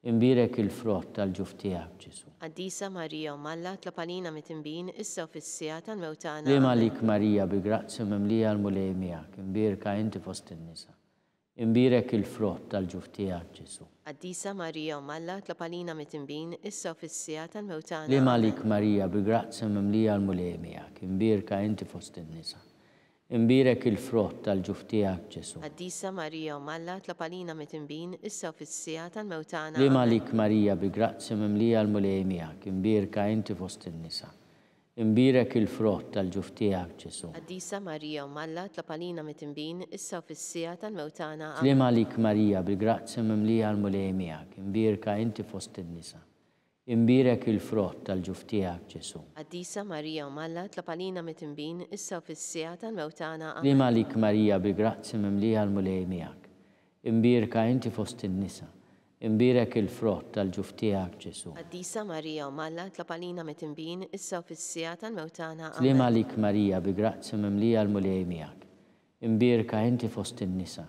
Imbirek il-frott tal-ġuf tiegħek Ġesu. Qaddisa Marija Malla tlapalina mit-imbin issa u fis-sija tal-mewtana. Tliem għalik Marija bi-grazzja mimlija l-mulej miegħek, imbierka inti fost in-nisa. Imbirek il-frott tal-ġuf tiegħek Ġesu. Qaddisa Marija Malla tlapalina mit-imbin issa u fis-sija tal-mewtana. Tliem għalik Marija bi-grazzja mimlija l-mulej miegħek, imbierka inti fost in-nisa. Imbirek il-frott tal-ġuf tiegħek Ġesu. Qaddisa Marija Malla tlapalina mit-imbin issa u fis-sija tal-mewtana. Tliem għalik Marija bi-grazzja mimlija l-mulej miegħek, imbierka inti fost in-nisa. Imbirek il-frott tal-ġuf tiegħek Ġesu. Qaddisa Marija Malla tlapalina mit-imbin issa u fis-sija tal-mewtana. Tliem għalik Marija bil-grazzja mimlija l-mulej miegħek, imbierka inti fost in-nisa. Imbirek il-frott tal-ġuf tiegħek Ġesu. Qaddisa Marija Malla tlapalina mit-imbin issa u fis-sija tal-mewtana. Tliem għalik Marija bil-grazzja mimlija l-mulej miegħek, imbierka inti fost in-nisa. Imbirek il-frott tal-ġuf tiegħek Ġesu. Qaddisa Marija Malla tlapalina mit-imbin issa u fis-sija tal-mewtana. Tliem għalik Marija bi-grazzja mimlija l-mulej miegħek, imbierka inti fost in-nisa.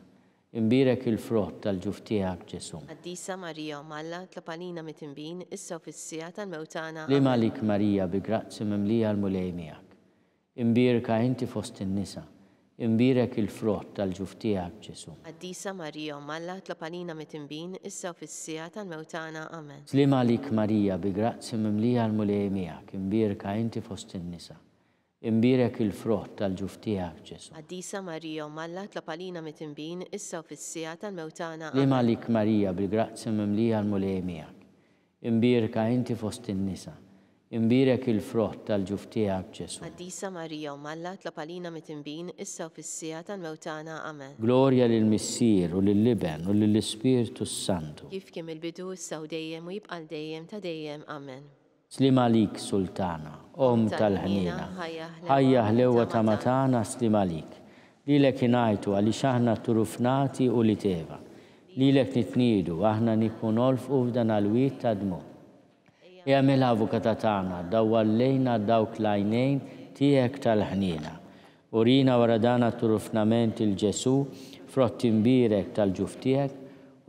Imbirek il-frott tal-ġuf tiegħek Ġesu. Qaddisa Marija Malla tlapalina mit-imbin issa u fis-sija tal-mewtana. Tliem għalik Marija bi-grazzja mimlija l-mulej miegħek, imbierka inti fost in-nisa. Imbirek il-frott tal-ġuf tiegħek Ġesu. Qaddisa Marija Malla tlapalina mit-imbin issa u fis-sija tal-mewtana. Amen. Tliem għalik Marija bi-grazzja mimlija l-mulej miegħek, imbierka inti fost in-nisa. Imbirek il-frott tal-ġuf tiegħek Ġesu. Qaddisa Marija Malla tlapalina mit-imbin issa u fis-sija tal-mewtana. Tliem għalik Marija bil-grazzja mimlija l-mulej miegħek, imbierka inti fost in-nisa. imbirek il-frott tal-ġuftijak Ġesu. Qaddisa Marija Malla tlopalina mit-tinbin issa u fis-sija tal-mewtana. Amen. Gloria lill-Missier u lill-Liben u lill-Ispiritu Santu. Kif kien il-bidu issa u dejjem u jibqa' dejjem ta' dejjem. Amen. Slim għalik Sultana, tal-ħnina, ħajja ħlewa ta' matana slim għalik. Lilek inajtu għalli xaħna turufnati u li teva. Lilek nitnidu, aħna nikkunolfu f'dan għal-wit ta' dmu. Jgħamil avukata tagħna, dawwallejna dawk lajnejn tiegħek tal-ħnina. Urina wara dana turufnament il-Ġesu, frottimbirek tal-ġuftijek,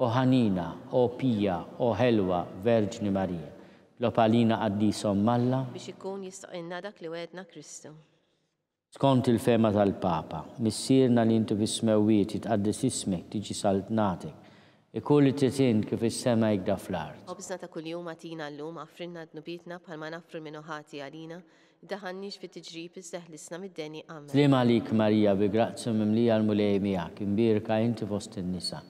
o ħanina, o pija, o ħelwa, Verġni Marija. Lopalina għaddisom Malla biex ikun jistoqilna dak li wedna Kristu. Skont il-fema tal-Papa, missierna li intu bismewiet jitqaddis ismek tiġi saltnatek, ikulli titin kif is-sema jgda fl-art. Obżna ta' kuljum għatina l-lum għafrinna d-nubitna bħalma nafru minnu ħati għalina, daħannix fit tiġrib iżdeħlisna mid-deni. Amen. Slim għalik Marija bi grazzi mimlija l-mulej miegħek, imbirka inti fost in-nisa.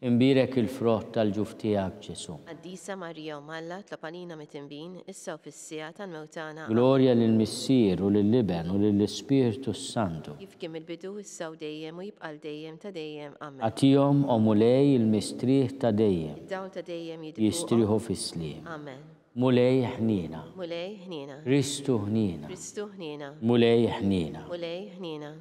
Imbirek il-frott tal-ġuftijak Ġesu. Qaddisa Marija Malla tlopalina mit-tinbin issa u fis-sija tal-mewtana. Gloria lill-Missier u lill-Liben u lill-Ispiritu Santu. Kif kien il-bidu issa u dejjem u jibqa' dejjem ta' dejjem. Amen. Għatihom o mulej il-mistrieħ ta' dejjem. Id-dawl ta' dejjem Jistriħu fis-sliem. Amen. Mulej ħnina. Mulej ħnina. Kristu ħnina. Kristu ħnina. Mulej ħnina. Mulej ħnina.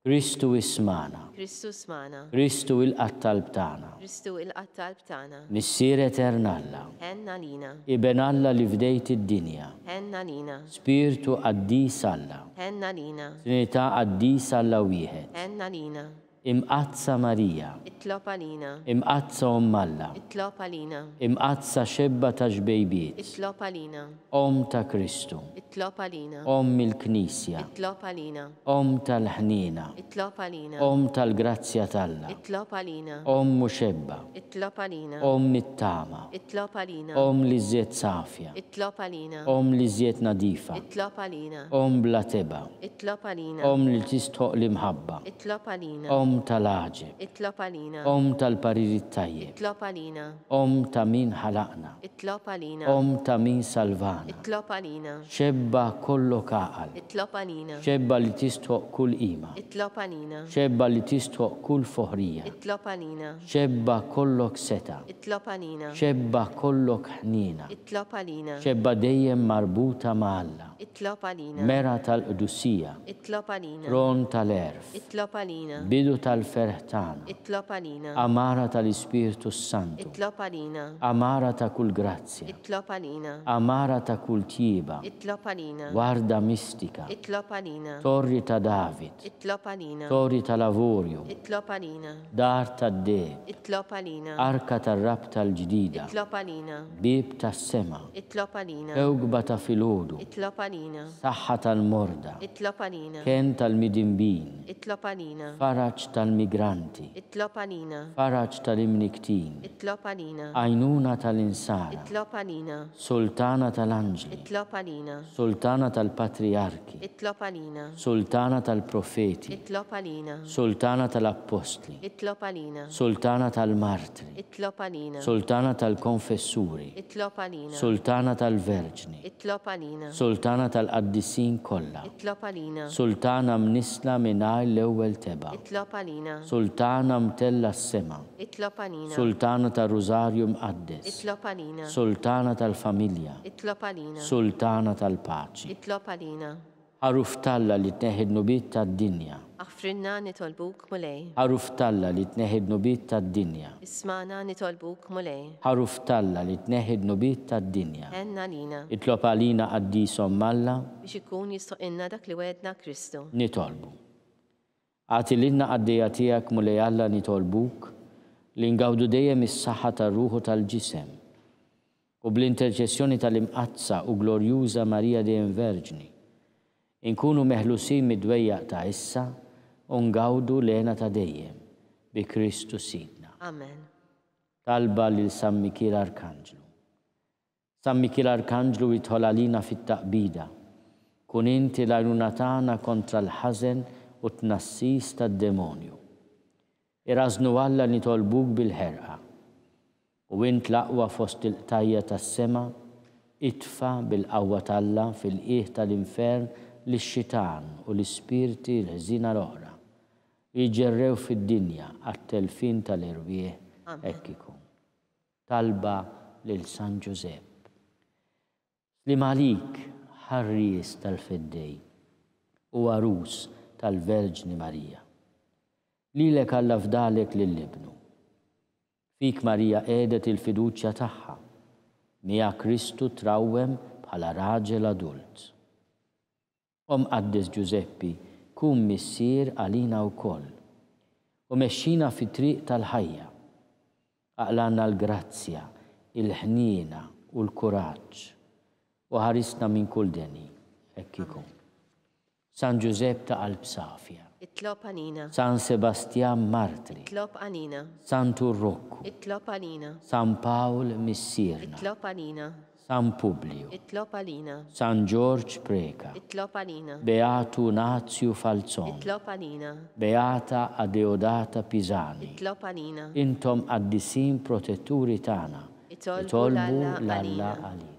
Kristu ismana. Kristu smana. Kristu il-qattalb tagħna. Kristu il-qattalb tagħna. Missier eternalla. Henna lina. Iben Alla li fdejt id-dinja. Henna lina. Spiritu qaddis Alla. Henna lina. Trinità qaddis Alla wieħed. Henna lina. Imqazza Marija. Itlopa lina. Imqazza Alla. Itlopa lina. Imqazza xebba ta' ġbejbiet. Itlopa lina. Ta' Kristu. Itlopa lina. Il-Knisja. Itlopa lina. Tal-ħnina. Itlopa lina. Tal-grazzja talla. Itlopa lina. Muxebba. Itlopa lina. Nittama. Itlopa lina. Li żiet safja. Itlopa lina. Li żiet nadifa. Itlopa lina. Bla teba. Itlopa lina. Li tistħoq li mħabba. Itlopa lina. Tal-aġeb. Itlopa lina. Tal-paririt tajjeb. Itlopa lina. Ta' min ħalaqna. Itlopa lina. Ta' min salvana. Itlopa lina. Xebba kollok aqal. Itlopa lina. Xebba li tistħoq kull qima. Itlopa lina. Xebba li tistħoq kull foħrija. Itlopa lina. Xebba kollok seta. Itlopa lina. Xebba kollok ħnina. Itlopa lina. Xebba dejjem marbuta ma' Alla. Itlopa lina. Mera tal-qdusija. Itlopa lina. Tron tal-erf. Itlopa lina. Bidu tal-ferħtan. Itlopa lina. Amara tal-Ispiritu Santu. Itlopa lina. Amara ta' kull grazzja. Itlopa lina. Amara ta' kull tjiba. Itlopa lina. Warda mistika. Itlopa lina. Torri ta' David. Itlopa lina. Torri ta' lavorju. Itlopa lina. Dar ta' deb. Itlopa lina. Arka ta' rab tal-ġdida. Itlopa lina. Bib ta' sema. Itlopa lina. Ewgba ta' filodu. Itlopa lina. Saħħa tal-morda. Itlopa lina. Ken tal-midimbin. Itlopa lina. Faraġ tal-migranti. Itlopa lina. Faraġ tal-imniktin. Itlopa lina. Għajnuna tal-insara. Itlopa lina. Sultana tal-anġli. Itlopa lina. Sultana tal-patriarki. Itlopa lina. Sultana tal-profeti. Itlopa lina. Sultana tal-apostli. Itlopa lina. Sultana tal-martri. Itlopa lina. Sultana tal-konfessuri. Itlopa lina. Sultana tal-verġni. Itlopa lina. Sultana tal-qaddisin kollha. Itlopa lina. Sultana mnisla mingħajr l-ewwel teba. Itlopa lina. Sultana mtella s-sema. Itlopa lina. Sultana tal-Rużarju mqaddes. Itlopa lina. Sultana tal-familja. Itlopa lina. Sultana tal-paċi. Itlopa lina. Ħaruf talla li tneħid nubiet tad-dinja. Aħfrinna nitolbuk mulej. Ħaruf talla li tneħid nubiet tad-dinja. Ismana nitolbuk mulej. Ħaruf talla li tneħid nubiet tad-dinja. Henna lina. Itlob għalina qaddisom Alla biex ikun jistoqilna dak li wedna Kristu. nitolbu. Għati l-inna għaddejja tiegħek mulej Alla nitolbuk li ngawdu dejjem is-saħħa tar-ruħu tal-ġisem u bl-interċessjoni tal-imqazza u glorjuża Marija dejjem Verġni inkunu meħlusin mid-dwejjaq ta' issa u ngawdu lena ta' dejjem bi Kristu Sidna. Amen. Talba lil San Mikil Arkanġlu. San Mikil Arkanġlu jidħol għalina fit-taqbida. Kun inti l-għajnuna tagħna kontra l-ħażen u tnassis tad-demonju. Irażnu Alla nitolbuk bil-ħerqa. U int l-aqwa fost il-qtajja tas-sema itfa bil-qawwa talla fil-qiegħ tal-infern lix-xitan u l-ispirti l-ħżina l-oħra. Jiġġerrew fid-dinja għat-telfin tal-irwieħ hekk ikun. Talba lil San Ġusepp. Slim għalik ħarries tal-Fiddej u għarus tal-Verġni Marija. Lilek Alla fdalek lill-Ibnu. Fik Marija qiegħdet il-fiduċja tagħha. Mija Kristu trawwem bħala raġel adult. Qaddis Ġuseppi kun missier għalina wkoll u mexxina fit-triq tal-ħajja. Aqlanna l-grazzja, il-ħniena u l-kuraġġ u ħarisna minn kull deni hekk ikun. San Ġusepp ta' qalb safja. Itlob għalina. San Sebastian Martri. Itlob għalina. San Turrokku. Itlob għalina. San Pawl missierna. Itlob għalina. San Publio. Itlob għalina. San George Preka. Itlob għalina. Beatu Nazio Falzon. Itlob għalina. Beata Adeodata Pisani. Itlob għalina. Intom qaddisin protetturi tagħna. Itolbu l-Alla għalina.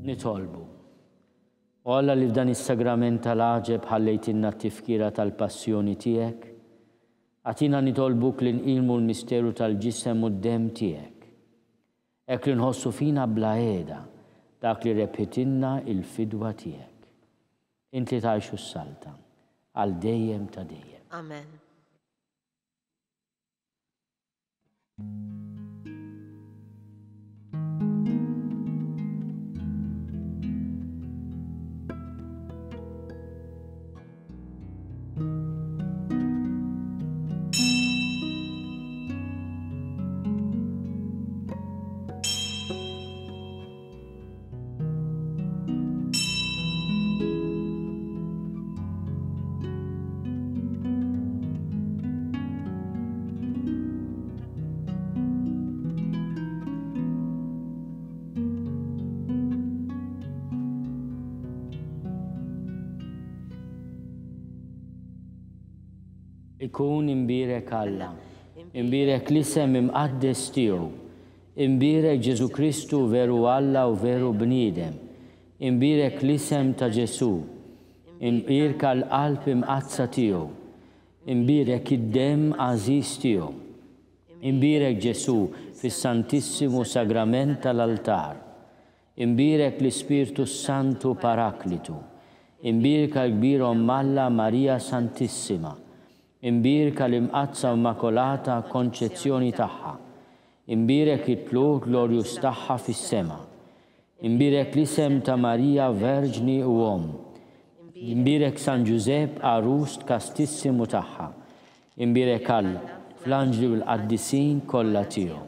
Nitolbu. U Alla li f'dan is-sagrament tal-għaġeb ħallejtinna t-tifkira tal-passjoni tiegħek, għatina nitolbuk li nqilmu l-misteru tal-ġisem u d-dem tiegħek. Hekk li nħossu fina bla qiegħda dak li repetinna il-fidwa tiegħek. Inti tgħixu s-salta għal dejjem ta' dejjem. Amen. Ikun imbirek Alla, imbirek l-isem imqaddes tiegħu, imbirek Ġesu Kristu veru Alla u veru bniedem, imbirek l-isem ta' Ġesu, imbirek l-qalb imqazza tiegħu, imbirek id-dem għażiż tiegħu, imbirek Ġesu fis-Santissimu Sagrament tal-altar, imbirek l-Ispirtu Santu Paraklitu, imbirek l-kbir Alla Marija Santissima, imbirka l-imqazza immakolata konċezzjoni tagħha, imbirek it-tluq glorjus tagħha fis-sema, imbirek l-isem ta' Marija Verġni u Om, imbirek San Ġusepp arus kastissimu tagħha, imbirek Alla fl-anġli u l-qaddisin kollha tiegħu.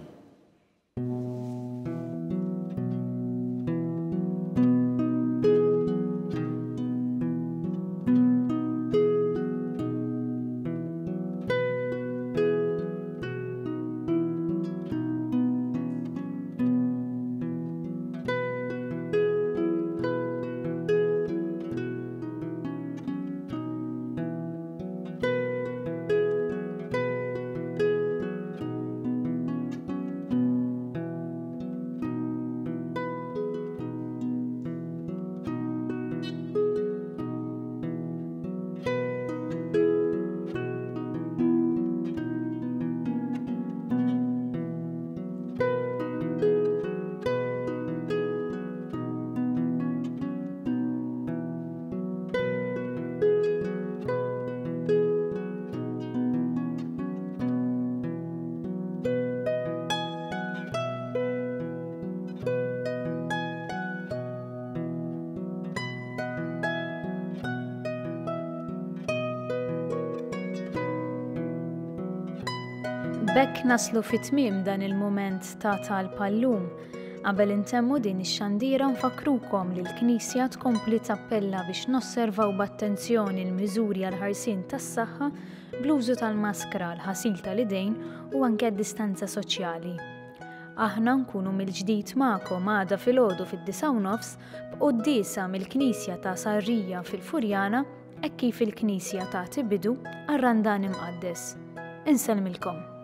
Bekk naslu fit-tmiem dan il-mument ta' tal-pallum. Qabel intemmu din ix-xandira nfakrukom li l-Knisja tkompli tappella biex nosservaw b'attenzjoni l-miżuri għal ħarsien tas-saħħa bl-użu tal-maskra, l-ħasil tal-idejn u anke d-distanza soċjali. Aħna nkunu mill-ġdid magħkom għada filgħodu fid-9:30 b'qudiesa mill-Knisja ta' Sarrija fil-Furjana hekk kif il-Knisja tagħti bidu għar-Randan Imqaddes. Inselmilkom.